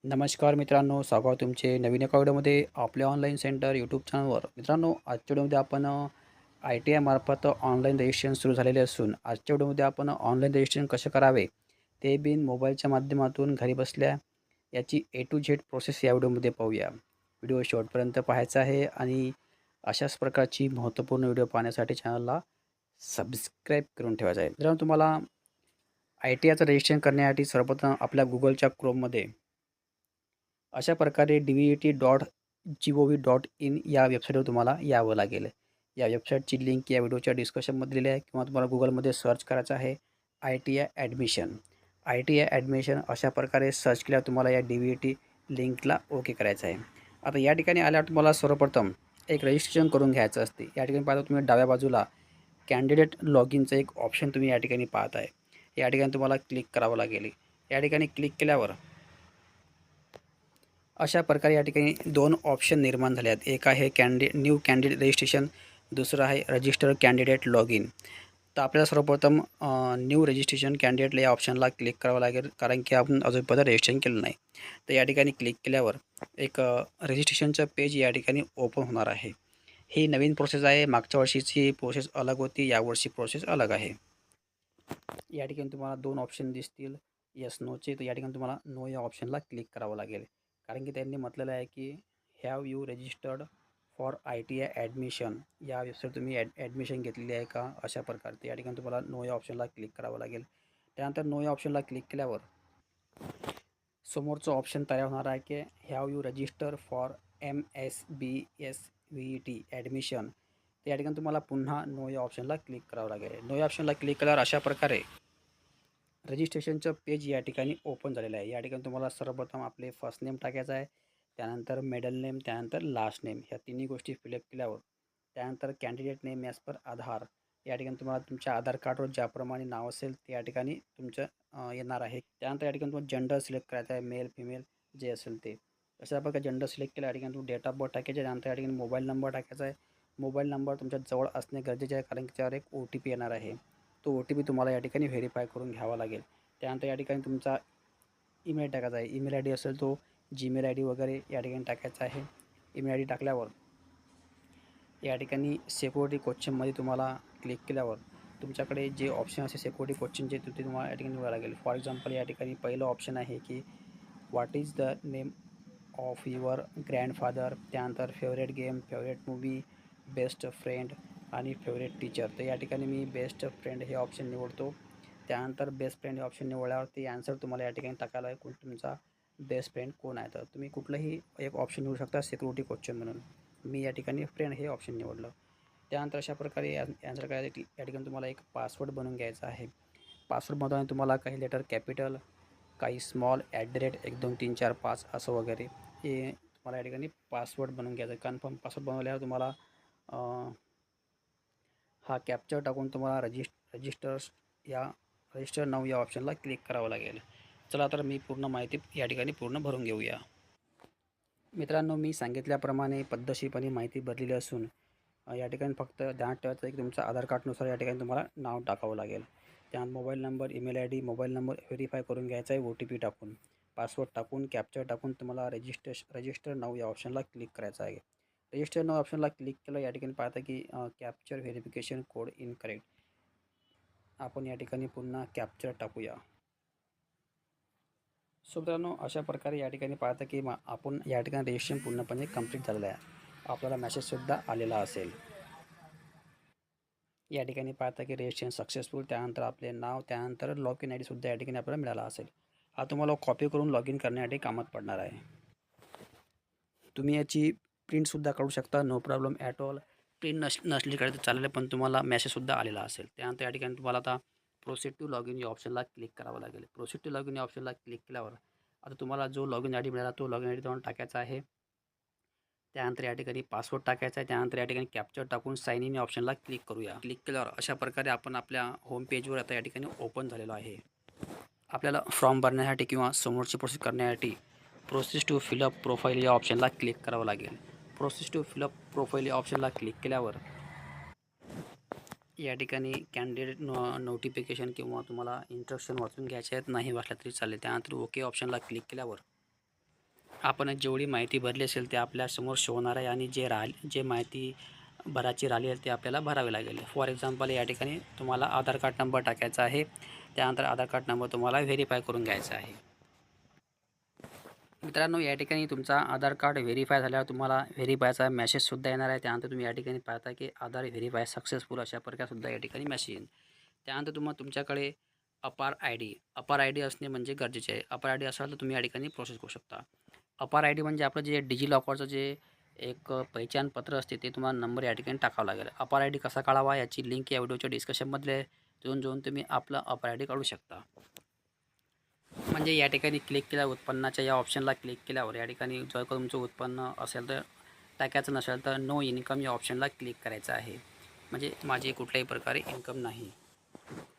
नमस्कार मित्रांनो, स्वागत आहे तुमचे नवीन एका व्हिडिओमध्ये आपल्या ऑनलाईन सेंटर यूट्यूब चॅनलवर. मित्रांनो, आजच्या व्हिडिओमध्ये आपण ITI मार्फत ऑनलाईन रजिस्ट्रेशन सुरू झालेले असून आजच्या व्हिडिओमध्ये आपण ऑनलाईन रजिस्ट्रेशन कसे करावे ते बिन मोबाईलच्या माध्यमातून घरी बसल्या याची A to Z प्रोसेस या व्हिडिओमध्ये पाहूया. व्हिडिओ शेवटपर्यंत पाहायचा आहे आणि अशाच प्रकारची महत्त्वपूर्ण व्हिडिओ पाहण्यासाठी चॅनलला सबस्क्राईब करून ठेवायचं आहे. मित्रांनो, तुम्हाला ITIचं रजिस्ट्रेशन करण्यासाठी सर्वप्रथम आपल्या Googleच्या क्रोममध्ये अशा प्रकारे DVT.gov.in या वेबसाईटवर तुम्हाला यावं लागेल. या वेबसाईटची लिंक या व्हिडिओच्या डिस्क्रिप्शनमध्ये दिली आहे किंवा तुम्हाला Googleमध्ये सर्च करायचं आहे ITI ॲडमिशन. ITI ॲडमिशन अशा प्रकारे सर्च केल्यावर तुम्हाला या DVT लिंकला ओके करायचं आहे. आता या ठिकाणी आल्यावर तुम्हाला सर्वप्रथम एक रजिस्ट्रेशन करून घ्यायचं असते. या ठिकाणी पाहता तुम्ही डाव्या बाजूला कॅन्डिडेट लॉगिनचं एक ऑप्शन तुम्ही या ठिकाणी पाहत आहे. या ठिकाणी तुम्हाला क्लिक करावं लागेल. या ठिकाणी क्लिक केल्यावर अशा प्रकारे या ठिकाणी 2 ऑप्शन निर्माण झाले आहेत. एक आहे न्यू कॅन्डिडेट रजिस्ट्रेशन, दुसरं आहे रजिस्टर कॅन्डिडेट लॉगिन. तर आपल्याला सर्वप्रथम न्यू रजिस्ट्रेशन कॅन्डिडेट या ऑप्शनला क्लिक करावं लागेल, कारण की आपण अजूनपर्यंत रजिस्ट्रेशन केलं नाही. तर या ठिकाणी क्लिक केल्यावर एक रजिस्ट्रेशनचं पेज या ठिकाणी ओपन होणार आहे. ही नवीन प्रोसेस आहे. मागच्या वर्षीची प्रोसेस अलग होती, यावर्षी प्रोसेस अलग आहे. या ठिकाणी तुम्हाला 2 ऑप्शन दिसतील येस नोचे. तर या ठिकाणी तुम्हाला नो या ऑप्शनला क्लिक करावं लागेल, कारण की त्यांनी म्हटलेलं आहे की have you registered for ITI admission. या वेबसाईट तुम्ही ॲडमिशन घेतलेली आहे का, अशा प्रकारे. या ठिकाणी तुम्हाला नो या ऑप्शनला क्लिक करावं लागेल. त्यानंतर नो या ऑप्शनला क्लिक केल्यावर समोरचं ऑप्शन तयार होणार आहे की have you register for MSBSVET admission. तर या ठिकाणी तुम्हाला पुन्हा नो या ऑप्शनला क्लिक करावं लागेल. नो या ऑप्शनला क्लिक केल्यावर अशा प्रकारे रजिस्ट्रेशनचं पेज या ठिकाणी ओपन झालेलं आहे. या ठिकाणी तुम्हाला सर्वप्रथम आपले फर्स्ट नेम टाकायचं आहे, त्यानंतर मिडल नेम, त्यानंतर लास्ट नेम. ह्या तिन्ही गोष्टी फिलअप केल्यावर त्यानंतर कॅन्डिडेट नेम ॲज पर आधार. या ठिकाणी तुम्हाला तुमच्या आधार कार्डवर ज्याप्रमाणे नाव असेल ते या ठिकाणी तुमचं येणार आहे. त्यानंतर या ठिकाणी तुम्हाला जेंडर सिलेक्ट करायचं आहे, मेल फिमेल जे असेल ते. अशा प्रकारे जेंडर सिलेक्ट केलं. या ठिकाणी तुम्ही डेट ऑफ बर्थ टाकायचे. त्यानंतर या ठिकाणी मोबाईल नंबर टाकायचा आहे. मोबाईल नंबर तुमच्या जवळ असणे गरजेचे आहे, कारण की त्यावर एक OTP येणार आहे. तो OTP तुम्हाला या ठिकाणी व्हेरीफाय करून घ्यावा लागेल. त्यानंतर या ठिकाणी तुमचा ईमेल टाकायचा आहे. ईमेल ID असेल तो जीमेल ID वगैरे या ठिकाणी टाकायचा आहे. ईमेल ID टाकल्यावर या ठिकाणी सिक्युरिटी क्वेश्चनमध्ये तुम्हाला क्लिक केल्यावर तुमच्याकडे जे ऑप्शन असेल सिक्युरिटी क्वेश्चनचे ते तुम्हाला या ठिकाणी निवडावं लागेल. फॉर एक्झाम्पल या ठिकाणी पहिलं ऑप्शन आहे की what is the name of your grandfather. त्यानंतर favourite game, favourite movie, best friend आणि फेवरेट टीचर. तर या ठिकाणी मी बेस्ट फ्रेंड हे ऑप्शन निवडतो. त्यानंतर बेस्ट फ्रेंड हे ऑप्शन निवडल्यावर ते आन्सर तुम्हाला या ठिकाणी टाकायला आहे, तुमचा बेस्ट फ्रेंड कोण आहे. तर तुम्ही कुठलंही एक ऑप्शन निवडू शकता सिक्युरिटी क्वेश्चन म्हणून. मी या ठिकाणी फ्रेंड हे ऑप्शन निवडलं. त्यानंतर अशा प्रकारे आन्सर करायसाठी या ठिकाणी तुम्हाला एक पासवर्ड बनवून घ्यायचा आहे. पासवर्डमध्ये तुम्हाला काही लेटर कॅपिटल, काही स्मॉल, @ 1 2 3 4 5 असं वगैरे हे तुम्हाला या ठिकाणी पासवर्ड बनवून घ्यायचा आहे. कन्फर्म पासवर्ड बनवल्यावर तुम्हाला हा कॅप्चर टाकून तुम्हाला रजिस्टर नाऊ या ऑप्शनला क्लिक करावं लागेल. चला तर मी पूर्ण माहिती या ठिकाणी पूर्ण भरून घेऊया. मित्रांनो, मी सांगितल्याप्रमाणे पद्धतशीरपणे माहिती भरलेली असून या ठिकाणी फक्त ध्यानात ठेवायचं आहे की तुमच्या आधार कार्डनुसार या ठिकाणी तुम्हाला नाव टाकावं लागेल. त्यात mobile number, email ID, mobile number verify करून घ्यायचा आहे OTP टाकून. पासवर्ड टाकून, कॅप्चर टाकून तुम्हाला रजिस्टर नाऊ या ऑप्शनला क्लिक करायचं आहे. रजिस्टर नाऊ ऑप्शनला क्लिक केलं. या ठिकाणी पाहता की कॅप्चर व्हेरिफिकेशन कोड इनकरेक्ट. आपण या ठिकाणी पुन्हा कॅप्चर टाकूया. सो मित्रांनो, अशा प्रकारे या ठिकाणी पाहता की आपण या ठिकाणी रजिस्ट्रेशन पूर्णपणे कंप्लीट झालेलं आहे. आपल्याला मेसेजसुद्धा आलेला असेल. या ठिकाणी पाहता की रजिस्ट्रेशन सक्सेसफुल. त्यानंतर आपले नाव, त्यानंतर लॉग इन IDसुद्धा या ठिकाणी आपल्याला मिळाला असेल. हा तुम्हाला कॉपी करून लॉग इन करण्यासाठी कामात पडणार आहे. तुम्ही याची प्रिंटसुद्धा काढू शकता, no problem at all. Print नसली काढली तर चालेल, पण तुम्हाला मेसेजसुद्धा आलेला असेल. त्यानंतर या ठिकाणी तुम्हाला आता प्रोसीड टू लॉग इन या ऑप्शनला क्लिक करावं लागेल. प्रोसीड टू लॉग इन या ऑप्शनला क्लिक केल्यावर आता तुम्हाला जो लॉग इन ID मिळाला तो लॉग इन ID तुम्हाला टाकायचा आहे. त्यानंतर या ठिकाणी पासवर्ड टाकायचा आहे. त्यानंतर या ठिकाणी कॅप्चर टाकून साइन इन या ऑप्शनला क्लिक करूया. क्लिक केल्यावर अशा प्रकारे आपण आपल्या होम पेजवर आता या ठिकाणी ओपन झालेलो आहे. आपल्याला फॉर्म भरण्यासाठी किंवा समोरची प्रोसेस करण्यासाठी प्रोसेस टू फिलअप प्रोफाईल या ऑप्शनला क्लिक करावं लागेल. प्रोसेस टू फिलअप प्रोफाईल या ऑप्शनला क्लिक केल्यावर या ठिकाणी कॅन्डिडेट नोटिफिकेशन किंवा तुम्हाला इंस्ट्रक्शन वाचून घ्यायचे आहेत, नाही वाचलं तरी चालेल. त्यानंतर ओके ऑप्शनला क्लिक केल्यावर आपण जेवढी माहिती भरली असेल ते आपल्यासमोर शो होणार आहे आणि जे माहिती भरायची राहिली आहे ते आपल्याला भरावी लागेल. फॉर एक्झाम्पल या ठिकाणी तुम्हाला आधार कार्ड नंबर टाकायचा आहे. त्यानंतर आधार कार्ड नंबर तुम्हाला व्हेरीफाय करून घ्यायचा आहे. मित्रांनो, या ठिकाणी तुमचा आधार कार्ड व्हेरीफाय झाल्यावर तुम्हाला व्हेरीफायचा मेसेजसुद्धा येणार आहे. त्यानंतर तुम्ही या ठिकाणी पाहता की आधार व्हेरीफाय सक्सेसफुल अशा प्रकारसुद्धा या ठिकाणी मेसेज येईल. त्यानंतर तुमच्याकडे अपार आय डी असणे म्हणजे गरजेचे आहे. अपार आय डी असेल तर तुम्ही या ठिकाणी प्रोसेस करू शकता. अपार आय डी म्हणजे आपलं जे डिजिलॉकरचं जे एक पहिचानपत्र असते ते तुम्हाला नंबर या ठिकाणी टाकावा लागेल. अपार आय डी कसा काढावा याची लिंक या व्हिडिओच्या डिस्क्रिप्शनमध्ये जाऊन तुम्ही आपलं अपार आय डी काढू शकता. म्हणजे या ठिकाणी क्लिक केल्यावर उत्पन्नाच्या या ऑप्शनला क्लिक केल्यावर या ठिकाणी जर का तुमचं उत्पन्न असेल तर टाकायचं नसेल तर नो इन्कम या ऑप्शनला क्लिक करायचं आहे. म्हणजे माझी कुठल्याही प्रकारे इन्कम नाही.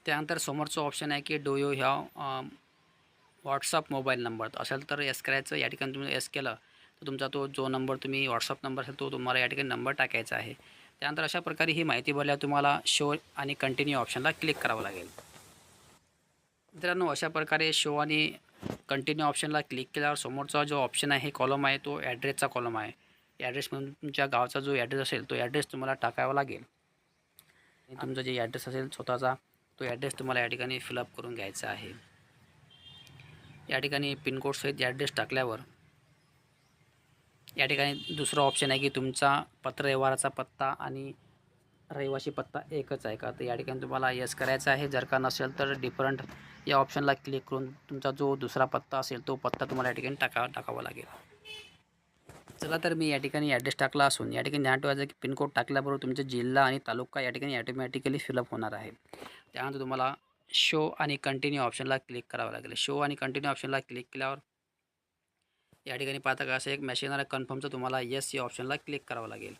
त्यानंतर समोरचं ऑप्शन आहे की do you have WhatsApp mobile number असेल तर येस करायचं. या ठिकाणी तुम्ही येस केलं तर तुमचा तो जो नंबर तुम्ही व्हॉट्सअप नंबर असेल तो तुम्हाला या ठिकाणी नंबर टाकायचा आहे. त्यानंतर अशा प्रकारे ही माहिती भरल्यावर तुम्हाला शो आणि कंटिन्यू ऑप्शनला क्लिक करावं लागेल. मित्रांनो, अशा प्रकारे शो आणि कंटिन्यू ऑप्शनला क्लिक केल्यावर समोरचा जो ऑप्शन आहे कॉलम आहे तो ॲड्रेसचा कॉलम आहे. ॲड्रेसमधून तुमच्या गावाचा जो ॲड्रेस असेल तो ॲड्रेस तुम्हाला टाकावा लागेल. आणि तुमचा जे ॲड्रेस असेल स्वतःचा तो ॲड्रेस तुम्हाला या ठिकाणी फिलअप करून घ्यायचा आहे. या ठिकाणी पिनकोडसहित ॲड्रेस टाकल्यावर या ठिकाणी दुसरा ऑप्शन आहे की तुमचा पत्रव्यवहाराचा पत्ता आणि रहिवासी पत्ता एकच आहे का, तर या ठिकाणी तुम्हाला येस करायचं आहे. जर का नसेल तर डिफरंट या ऑप्शनला क्लिक करून तुमचा जो दुसरा पत्ता असेल तो पत्ता तुम्हाला या ठिकाणी टाकावा लागेल. चला तर मी या ठिकाणी ॲड्रेस टाकला असून या ठिकाणी ध्यान ठेवायचं की पिनकोड टाकल्याबरोबर तुमचा जिल्हा आणि तालुका या ठिकाणी ॲटोमॅटिकली फिलअप होणार आहे. त्यानंतर तुम्हाला शो आणि कंटिन्यू ऑप्शनला क्लिक करावं लागेल. शो आणि कंटिन्यू ऑप्शनला क्लिक केल्यावर या ठिकाणी पाहता का असं एक मेसेज येणार आहे कन्फर्मचं, तुम्हाला येस या ऑप्शनला क्लिक करावं लागेल.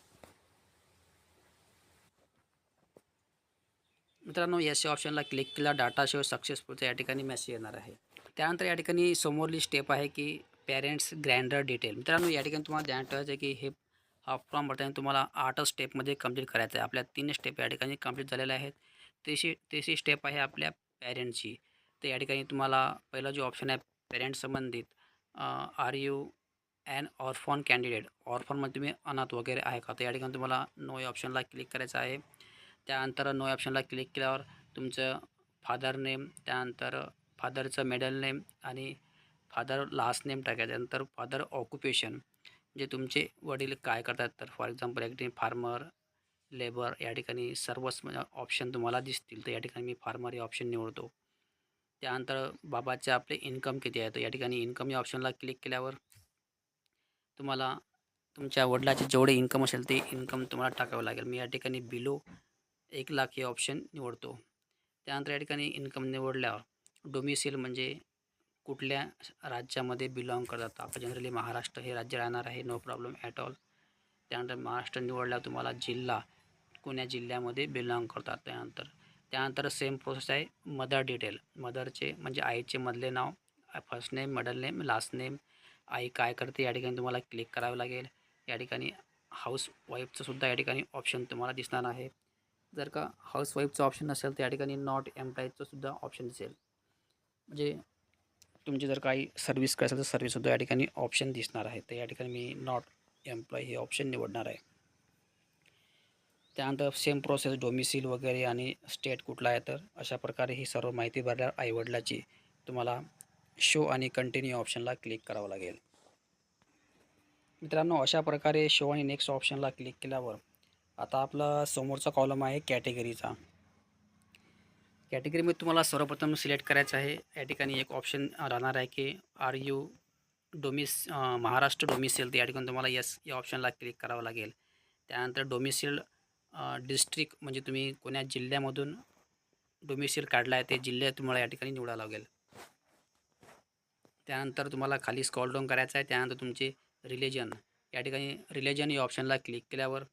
मित्रांनो, येस या ऑप्शनला क्लिक केला डाटा शो सक्सेसफुलचा या ठिकाणी मेसेज येणार आहे. त्यानंतर या ठिकाणी समोरली स्टेप आहे की पॅरेंट्स ग्रँडर डिटेल. मित्रांनो, या ठिकाणी तुम्हाला ध्यान ठेवायचं आहे की हा फॉर्म भरताना तुम्हाला 8 स्टेपमध्ये कंप्लीट करायचं आहे. आपल्या 3 स्टेप या ठिकाणी कंप्लीट झालेल्या आहेत. तिसरी स्टेप आहे आपल्या पॅरेंटची. तर या ठिकाणी तुम्हाला पहिला जो ऑप्शन आहे पॅरेंट संबंधित are you an orphan candidate, ऑर्फनमध्ये तुम्ही अनाथ वगैरे आहे का, तर या ठिकाणी तुम्हाला नो या ऑप्शनला क्लिक करायचं आहे. त्यानंतर नो ऑप्शनला क्लिक केल्यावर तुमचं फादर नेम, त्यानंतर फादरचं मिडल नेम आणि फादर लास्ट नेम टाकायचं. त्यानंतर फादर ऑक्युपेशन, जे तुमचे वडील काय करतात, तर फॉर एक्झाम्पल या ठिकाणी फार्मर, लेबर या ठिकाणी सर्वच ऑप्शन तुम्हाला दिसतील. तर या ठिकाणी मी फार्मर हे ऑप्शन निवडतो. त्यानंतर बाबाचे आपले इन्कम किती आहे, तर या ठिकाणी इन्कम या ऑप्शनला क्लिक केल्यावर तुम्हाला तुमच्या वडिलाचे जेवढे इन्कम असेल ते इन्कम तुम्हाला टाकावं लागेल. मी या ठिकाणी बिलो 1,00,000 हे ऑप्शन निवडतो. त्यानंतर या ठिकाणी इन्कम निवडल्यावर डोमिसाईल म्हणजे कुठल्या राज्यामध्ये बिलॉंग करतात. आपण जनरली महाराष्ट्र हे राज्य राहणार आहे, नो प्रॉब्लेम ॲट ऑल. त्यानंतर महाराष्ट्र निवडल्यावर तुम्हाला जिल्हा कोण्या जिल्ह्यामध्ये बिलॉंग करतात. त्यानंतर सेम प्रोसेस आहे मदर डिटेल. मदरचे म्हणजे आईचे मधले नाव, first name, middle name, last name, आई काय करते या ठिकाणी तुम्हाला क्लिक करावं लागेल. या ठिकाणी हाऊसवाईफचं सुद्धा या ठिकाणी ऑप्शन तुम्हाला दिसणार आहे. जर का हाऊसवाईफचं ऑप्शन नसेल तर या ठिकाणी नॉट एम्प्लॉईजचं सुद्धा ऑप्शन दिसेल. म्हणजे तुमची जर काही सर्व्हिस करायचं तर सर्व्हिससुद्धा या ठिकाणी ऑप्शन दिसणार आहे. तर या ठिकाणी मी नॉट एम्प्लॉई हे ऑप्शन निवडणार आहे. त्यानंतर सेम प्रोसेस डोमिसाईल वगैरे आणि स्टेट कुठला आहे, तर अशा प्रकारे ही सर्व माहिती भरल्यावर आईवडिलाची तुम्हाला शो आणि कंटिन्यू ऑप्शनला क्लिक करावं लागेल. मित्रांनो, अशा प्रकारे शो आणि नेक्स्ट ऑप्शनला क्लिक केल्यावर आता आपला समोरचा कॉलम आहे कॅटेगरीचा. कॅटेगरीमध्ये तुम्हाला सर्वप्रथम सिलेक्ट करायचं आहे. या ठिकाणी एक ऑप्शन राहणार आहे की आर यू महाराष्ट्र डोमिसाईल, तर या ठिकाणी तुम्हाला येस या ऑप्शनला क्लिक करावं लागेल. त्यानंतर डोमिसाईल डिस्ट्रिक्ट म्हणजे तुम्ही कोण्या जिल्ह्यामधून डोमिसाईल काढला आहे ते जिल्हे तुम्हाला या ठिकाणी निवडावं लागेल. त्यानंतर तुम्हाला खाली स्क्रॉल डाऊन करायचं आहे. त्यानंतर तुमचे रिलिजन, या ठिकाणी रिलिजन या ऑप्शनला क्लिक केल्यावर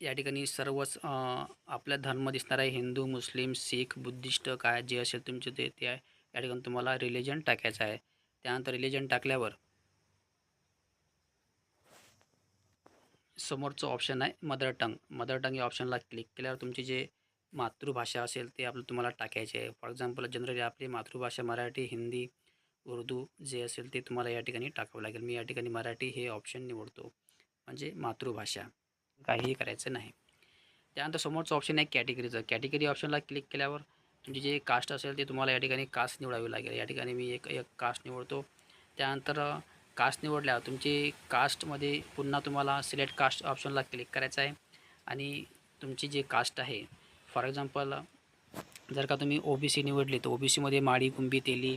या ठिकाणी सर्वच आपला धर्म दिसणार आहे. हिंदू, मुस्लिम, शीख, बुद्धिस्ट काय जे असेल तुमचे ते या ठिकाणी तुम्हाला रिलिजन टाकायचं आहे. त्यानंतर रिलिजन टाकल्यावर समोरचं ऑप्शन आहे मदर टंग या ऑप्शनला क्लिक केल्यावर तुमची जे मातृभाषा असेल ते तुम्हाला टाकायचे आहे. फॉर एक्झाम्पल जनरली आपली मातृभाषा मराठी, हिंदी, उर्दू जे असेल ते तुम्हाला या ठिकाणी टाकावं लागेल. मी या ठिकाणी मराठी हे ऑप्शन निवडतो, म्हणजे मातृभाषा. काहीही करायचं नाही. त्यानंतर समोरचं ऑप्शन आहे कॅटेगरीचं. कॅटेगरी ऑप्शनला क्लिक केल्यावर तुमची जे कास्ट असेल ते तुम्हाला या ठिकाणी कास्ट निवडावी लागेल. या ठिकाणी मी एक एक कास्ट निवडतो. त्यानंतर कास्ट निवडल्यावर तुमची कास्टमध्ये पुन्हा तुम्हाला सिलेक्ट कास्ट ऑप्शनला क्लिक करायचं आहे आणि तुमची जी कास्ट आहे, फॉर एक्झाम्पल जर का तुम्ही OBC निवडली तर OBCमध्ये माडी, कुंभी, तेली.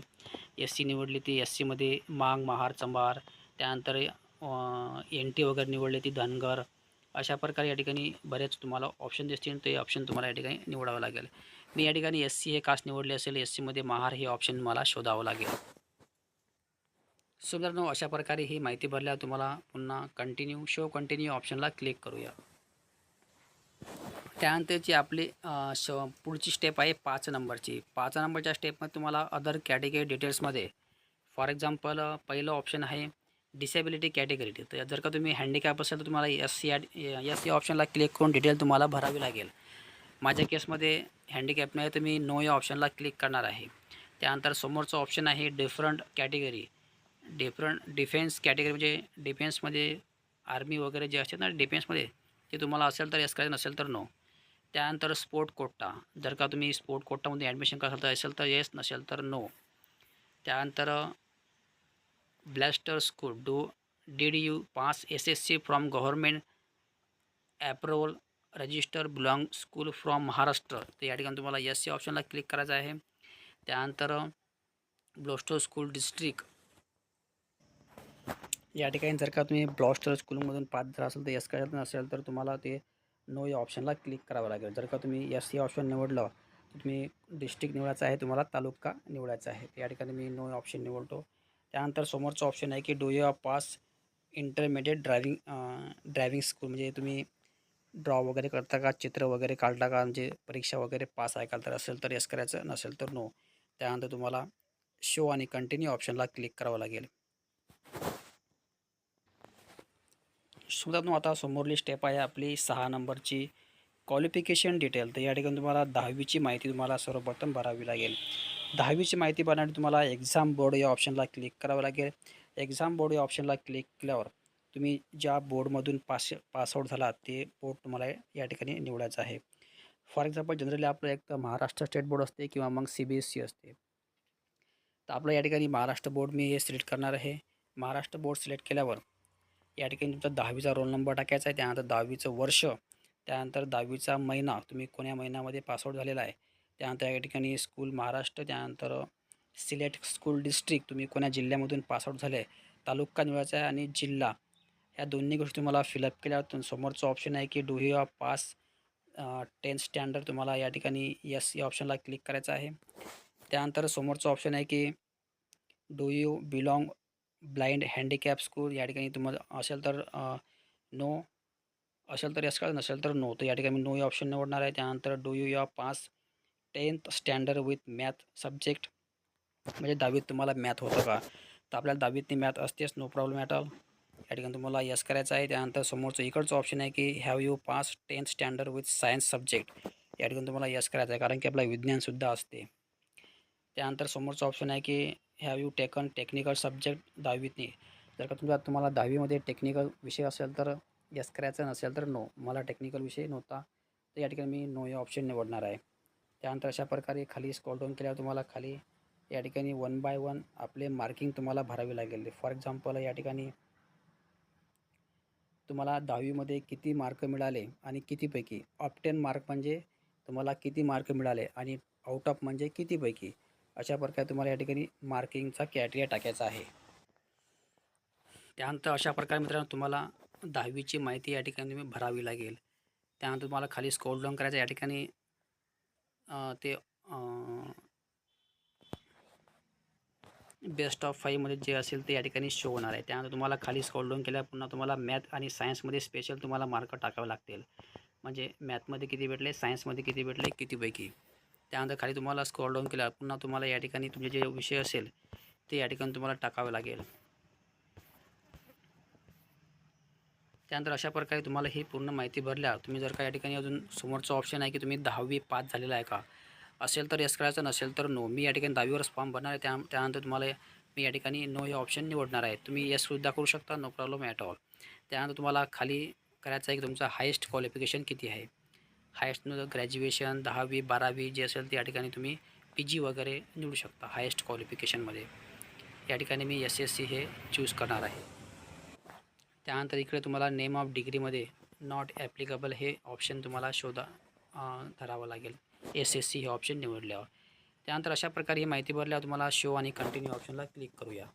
SC निवडली ती SCमध्ये मांग, महार, चंबार. त्यानंतर NT वगैरे निवडली ती धनगर. अशा प्रकारे या ठिकाणी बरेच तुम्हाला ऑप्शन दिसतील, ते ऑप्शन तुम्हाला या ठिकाणी निवडावं लागेल. मी या ठिकाणी SC हे कास्ट निवडले असेल, SCमध्ये महार हे ऑप्शन मला शोधावं लागेल. सो मित्रांनो, अशा प्रकारे ही माहिती भरल्यावर तुम्हाला पुन्हा शो कंटिन्यू ऑप्शनला क्लिक करूया. त्यानंतरची आपली पुढची स्टेप आहे 5 नंबरची. 5 नंबरच्या स्टेपमध्ये तुम्हाला अदर कॅटेगरी डिटेल्समध्ये फॉर एक्झाम्पल पहिलं ऑप्शन आहे डिसेबिलिटी कॅटेगरी. तर जर का तुम्ही हँडिकॅप असेल तर तुम्हाला एस या ऑप्शनला क्लिक करून डिटेल तुम्हाला भरावी लागेल. माझ्या केसमध्ये हँडिकॅप नाही, तर मी नो या ऑप्शनला क्लिक करणार आहे. त्यानंतर समोरचं ऑप्शन आहे डिफरंट कॅटेगरी. डिफेन्स कॅटेगरी म्हणजे डिफेन्समध्ये आर्मी वगैरे जे असतात ना डिफेन्समध्ये, ते तुम्हाला असेल तर येस करायचं, नसेल तर नो. त्यानंतर स्पोर्ट कोटा. जर का तुम्ही स्पोर्ट कोटामध्ये ॲडमिशन करत असेल तर येस, नसेल तर नो. त्यानंतर blaster school did you pass SSC from government approval register belong school from Maharashtra. तर या ठिकाणी तुम्हाला येस या ऑप्शनला क्लिक करायचं आहे. त्यानंतर ब्लॉस्टर स्कूल डिस्ट्रिक्ट. या ठिकाणी जर का तुम्ही ब्लॉस्टर स्कूलमधून पास झाला असेल तर येस करायचं, नसेल तर तुम्हाला ते नो या ऑप्शनला क्लिक करावं लागेल. जर का तुम्ही येस या ऑप्शन निवडलं तर तुम्ही डिस्ट्रिक्ट निवडायचं आहे, तुम्हाला तालुका निवडायचा आहे. या ठिकाणी मी नो ऑप्शन निवडतो. त्यानंतर समोरचं ऑप्शन आहे की do you pass intermediate driving school. म्हणजे तुम्ही ड्रॉ वगैरे करता का, चित्र वगैरे काढता का, म्हणजे परीक्षा वगैरे पास आहे का, तर असेल तर येस करायचं, नसेल तर नो. त्यानंतर तुम्हाला शो आणि कंटिन्यू ऑप्शनला क्लिक करावं लागेल. आता समोरली स्टेप आहे आपली 6 नंबरची क्वालिफिकेशन डिटेल. तर या ठिकाणी तुम्हाला 10वीची माहिती तुम्हाला सर्वप्रथम भरावी लागेल. 10वीची माहिती भरण्यासाठी तुम्हाला एक्झाम बोर्ड या ऑप्शनला क्लिक करावं लागेल. एक्झाम बोर्ड या ऑप्शनला क्लिक केल्यावर तुम्ही ज्या बोर्डमधून पासआउट झाला ते बोर्ड तुम्हाला या ठिकाणी निवडायचं आहे. फॉर एक्झाम्पल जनरली आपलं एक तर महाराष्ट्र स्टेट बोर्ड असते किंवा मग CBSE असते. तर आपलं या ठिकाणी महाराष्ट्र बोर्ड मी हे सिलेक्ट करणार आहे. महाराष्ट्र बोर्ड सिलेक्ट केल्यावर या ठिकाणी तुमचा 10वीचा रोल नंबर टाकायचा आहे. त्यानंतर 10वीचं वर्ष, त्यानंतर 10वीचा महिना, तुम्ही कोण्या महिन्यामध्ये पासआउट झालेला आहे. त्यानंतर या ठिकाणी स्कूल महाराष्ट्र, त्यानंतर सिलेक्ट स्कूल डिस्ट्रिक्ट, तुम्ही कोण्या जिल्ह्यामधून पासआउट झाले, तालुका निवडायचा आहे आणि जिल्हा. ह्या दोन्ही गोष्टी तुम्हाला फिलअप केल्यावर समोरचं ऑप्शन आहे की do you pass 10th standard. तुम्हाला या ठिकाणी येस या ऑप्शनला क्लिक करायचं आहे. त्यानंतर समोरचं ऑप्शन आहे की do you belong blind handicap school. या ठिकाणी तुम्हाला असेल तर नो, असेल तर येस करा, नसेल तर नो. तर या ठिकाणी मी नो या ऑप्शन निवडणार आहे. त्यानंतर do you pass 10th standard with math subject. म्हणजे 10वीत तुम्हाला मॅथ होतं का, तर आपल्याला 10वीतनी मॅथ असतेच, नो प्रॉब्लेम ॲट ऑल. या ठिकाणी तुम्हाला येस करायचं आहे. त्यानंतर समोरचं इकडचं ऑप्शन आहे की have you pass 10th standard with science subject. या ठिकाणी तुम्हाला येस करायचं आहे, कारण की आपला विज्ञानसुद्धा असते. त्यानंतर समोरचं ऑप्शन आहे की have you taken technical subject 10वीतनी. जर का तुम्हाला 10वीमध्ये टेक्निकल विषय असेल तर येस करायचं, नसेल तर नो. मला टेक्निकल विषय नव्हता, तर या ठिकाणी मी नो या ऑप्शन निवडणार आहे. त्यानंतर अशा प्रकारे खाली स्क्रॉल डाऊन केल्यावर तुम्हाला खाली या ठिकाणी 1 बाय 1 आपले मार्किंग तुम्हाला भरावे लागेल. फॉर एक्झाम्पल या ठिकाणी तुम्हाला 10वीमध्ये किती मार्क मिळाले आणि कितीपैकी. ऑफ 10 मार्क म्हणजे तुम्हाला किती मार्क मिळाले आणि आउट ऑफ म्हणजे कितीपैकी. अशा प्रकारे तुम्हाला या ठिकाणी मार्किंगचा क्रायटेरिया टाकायचा आहे. त्यानंतर अशा प्रकारे मित्रांनो तुम्हाला 10वीची माहिती या ठिकाणी तुम्ही भरावी लागेल. त्यानंतर तुम्हाला खाली स्क्रॉल डाऊन करायचं. या ठिकाणी ते बेस्ट ऑफ 5मध्ये जे असेल ते या ठिकाणी शो होणार आहे. त्यानंतर तुम्हाला खाली स्क्रॉल डाऊन केल्यावर पुन्हा तुम्हाला मॅथ आणि सायन्समध्ये स्पेशल तुम्हाला मार्क टाकावे लागतील. म्हणजे मॅथमध्ये किती भेटले, सायन्समध्ये किती भेटले, कितीपैकी. त्यानंतर खाली तुम्हाला स्क्रॉल डाऊन केल्यावर पुन्हा तुम्हाला या ठिकाणी तुमचे जे विषय असेल ते या ठिकाणी तुम्हाला टाकावे लागेल. त्यानंतर अशा प्रकारे तुम्हाला ही पूर्ण माहिती भरल्यावर तुम्ही जर का या ठिकाणी अजून समोरचं ऑप्शन आहे की तुम्ही 10वी पास झालेला आहे का, असेल तर येस करायचं, नसेल तर नो. मी या ठिकाणी 10वीवरच फॉर्म भरणार आहे. त्यानंतर तुम्हाला मी या ठिकाणी नो हे ऑप्शन निवडणार आहे. तुम्ही येससुद्धा करू शकता, नो प्रॉब्लेम ॲट ऑल. त्यानंतर तुम्हाला खाली करायचं आहे की तुमचं हायेस्ट क्वालिफिकेशन किती आहे. हायेस्ट ग्रॅज्युएशन 10वी 12वी जे असेल ते या ठिकाणी तुम्ही PG वगैरे निवडू शकता हायेस्ट क्वालिफिकेशनमध्ये. या ठिकाणी मी SSC हे चूज करणार आहे. त्यानंतर इकडे तुम्हाला नेम ऑफ डिग्रीमध्ये नॉट ॲप्लिकेबल हे ऑप्शन तुम्हाला धरावं लागेल. SSC हे ऑप्शन निवडल्यावर. त्यानंतर अशा प्रकारे ही माहिती भरल्यावर तुम्हाला शो आणि कंटिन्यू ऑप्शनला क्लिक करूया.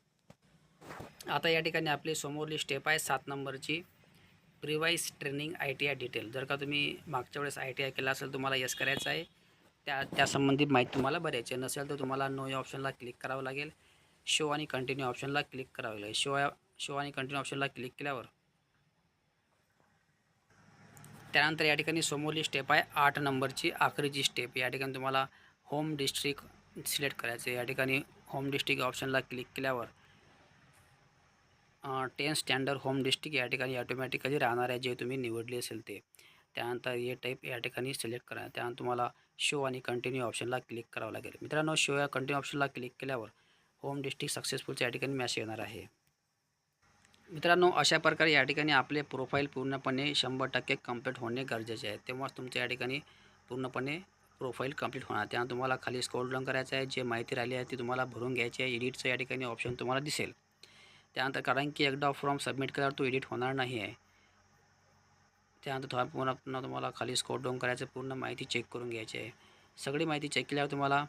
आता या ठिकाणी आपली समोरली स्टेप आहे 7 नंबरची, प्रिवाइज ट्रेनिंग ITI डिटेल. जर का तुम्ही मागच्या वेळेस ITI केला असेल तुम्हाला येस करायचं आहे. त्या संबंधित माहिती तुम्हाला भरायची आहे. नसेल तर तुम्हाला नो या ऑप्शनला क्लिक करावं लागेल. शो आणि कंटिन्यू ऑप्शनला क्लिक करावं लागेल. शो आणि कंटिन्यू ऑप्शनला क्लिक केल्यावर त्यानंतर या ठिकाणी समोरली स्टेप आहे 8 नंबरची आखरीची स्टेप. या ठिकाणी तुम्हाला होम डिस्ट्रिक्ट सिलेक्ट करायचं आहे. या ठिकाणी होम डिस्ट्रिक्ट ऑप्शनला क्लिक केल्यावर 10 स्टँडर्ड होम डिस्ट्रिक्ट या ठिकाणी ऑटोमॅटिकली राहणार आहे जे तुम्ही निवडले असेल ते. त्यानंतर हे टाईप या ठिकाणी सिलेक्ट करा. त्यानंतर तुम्हाला शो आणि कंटिन्यू ऑप्शनला क्लिक करावं लागेल. मित्रांनो, शो या कंटिन्यू ऑप्शनला क्लिक केल्यावर होम डिस्ट्रिक्ट सक्सेसफुलच्या या ठिकाणी मॅसेज येणार आहे. मित्रांनो, अशा प्रकारे या ठिकाणी आपले प्रोफाईल पूर्णपणे 100% कंप्लीट होणे गरजेचे आहे. तेव्हाच तुमच्या या ठिकाणी पूर्णपणे प्रोफाईल कंप्लीट होणार. त्यानंतर तुम्हाला खाली स्क्रॉल डाऊन करायचं आहे. जे माहिती राहिली आहे ती तुम्हाला भरून घ्यायची आहे. एडिटचं या ठिकाणी ऑप्शन तुम्हाला दिसेल. त्यानंतर कारण की एकदा फॉर्म सबमिट केल्यावर तो एडिट होणार नाही आहे. त्यानंतर पुन्हा तुम्हाला खाली स्क्रॉल डाऊन करायचं, पूर्ण माहिती चेक करून घ्यायची आहे. सगळी माहिती चेक केल्यावर तुम्हाला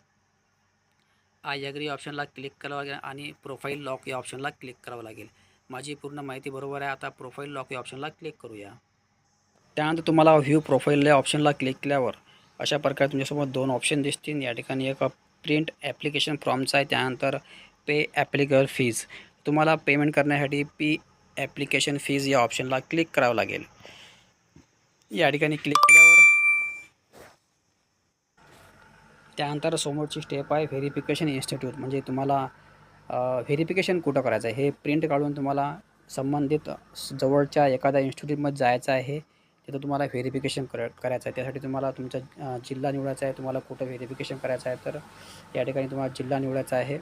आय ॲग्री ऑप्शनला क्लिक करावं लागेल आणि प्रोफाईल लॉक या ऑप्शनला क्लिक करावं लागेल. माझी पूर्ण माहिती बरोबर आहे. आता प्रोफाईल लॉक या ऑप्शनला क्लिक करूया. त्यानंतर तुम्हाला व्ह्यू प्रोफाईल या ऑप्शनला क्लिक केल्यावर अशा प्रकारे तुमच्यासमोर 2 ऑप्शन दिसतील. या ठिकाणी एक प्रिंट ॲप्लिकेशन फॉर्मचा आहे. त्यानंतर पे ॲप्लिकेबल फीज. तुम्हाला पेमेंट करण्यासाठी ॲप्लिकेशन फीज या ऑप्शनला क्लिक करावं लागेल. या ठिकाणी क्लिक केल्यावर त्यानंतर समोरची स्टेप आहे व्हेरिफिकेशन इन्स्टिट्यूट. म्हणजे तुम्हाला व्हेरिफिकेशन कुठं करायचं आहे हे प्रिंट काढून तुम्हाला संबंधित जवळच्या एखाद्या इन्स्टिट्यूटमध्ये जायचं आहे. तिथं तुम्हाला व्हेरिफिकेशन करायचं आहे. त्यासाठी तुम्हाला तुमचा जिल्हा निवडायचा आहे. तुम्हाला कुठं व्हेरिफिकेशन करायचं आहे तर या ठिकाणी तुम्हाला जिल्हा निवडायचा आहे.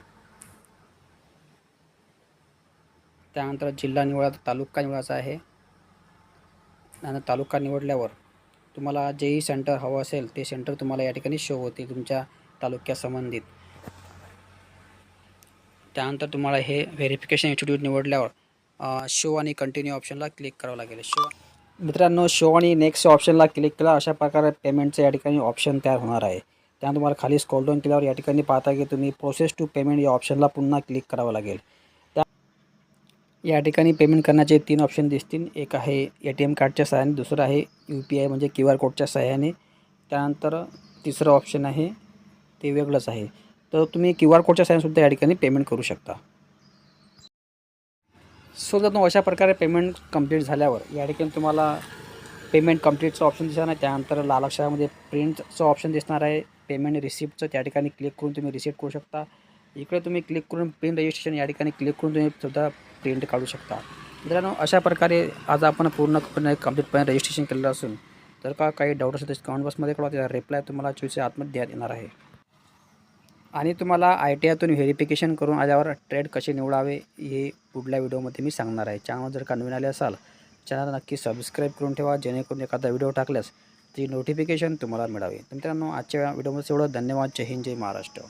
त्यानंतर जिल्हा निवडायचा, तालुका निवडायचा आहे. आणि तालुका निवडल्यावर तुम्हाला जेही सेंटर हवं असेल ते सेंटर तुम्हाला या ठिकाणी शो होते तुमच्या तालुक्या संबंधित. त्यानंतर तुम्हाला हे व्हेरिफिकेशन इन्स्टिट्यूट निवडल्यावर शो आणि कंटिन्यू ऑप्शनला क्लिक करावं लागेल. मित्रांनो, शो आणि नेक्स्ट ऑप्शनला क्लिक केला अशा प्रकारे पेमेंटचं या ठिकाणी ऑप्शन तयार होणार आहे. त्यानंतर तुम्हाला खाली स्क्रॉल डाऊन केल्यावर या ठिकाणी पाहता की तुम्ही प्रोसेस टू पेमेंट या ऑप्शनला पुन्हा क्लिक करावं लागेल. या ठिकाणी पेमेंट करण्याचे 3 ऑप्शन दिसतील. एक आहे ATM कार्डच्या सहाय्याने, दुसरं आहे UPI म्हणजे QR कोडच्या सहाय्याने, त्यानंतर तिसरं ऑप्शन आहे ते वेगळंच आहे. तर तुम्ही QR कोडच्या सहाय्यानेसुद्धा या ठिकाणी पेमेंट करू शकता. सो जर अशा प्रकारे पेमेंट कंप्लीट झाल्यावर या ठिकाणी तुम्हाला पेमेंट कंप्लीटचं ऑप्शन दिसणार आहे. त्यानंतर लाल अक्षरामध्ये प्रिंटचं ऑप्शन दिसणार आहे. पेमेंट रिसिप्टचं त्या ठिकाणी क्लिक करून तुम्ही रिसिप्ट करू शकता. इकडे तुम्ही क्लिक करून प्रिंट रजिस्ट्रेशन या ठिकाणी क्लिक करून तुम्ही सुद्धा प्रिंट काढू शकता. मित्रांनो, अशा प्रकारे आज आपण पूर्णपणे कंप्लीटपणे रजिस्ट्रेशन केलेलं असून जर का काही डाऊट असेल तर कमेंट बॉक्समध्ये कळवा. त्याचा रिप्लाय तुम्हाला 24 आतमध्ये देण्यात येणार आहे. आणि तुम्हाला ITIतून व्हेरिफिकेशन करून आल्यावर ट्रेड कसे निवडावे हे पुढल्या व्हिडिओमध्ये मी सांगणार आहे. चॅनल जर का नवीन आले असाल चॅनल नक्की सबस्क्राईब करून ठेवा, जेणेकरून एखादा व्हिडिओ टाकल्यास ती नोटिफिकेशन तुम्हाला मिळावे. मित्रांनो, आजच्या व्हिडिओमध्ये एवढं. धन्यवाद. जय हिंद, जय महाराष्ट्र.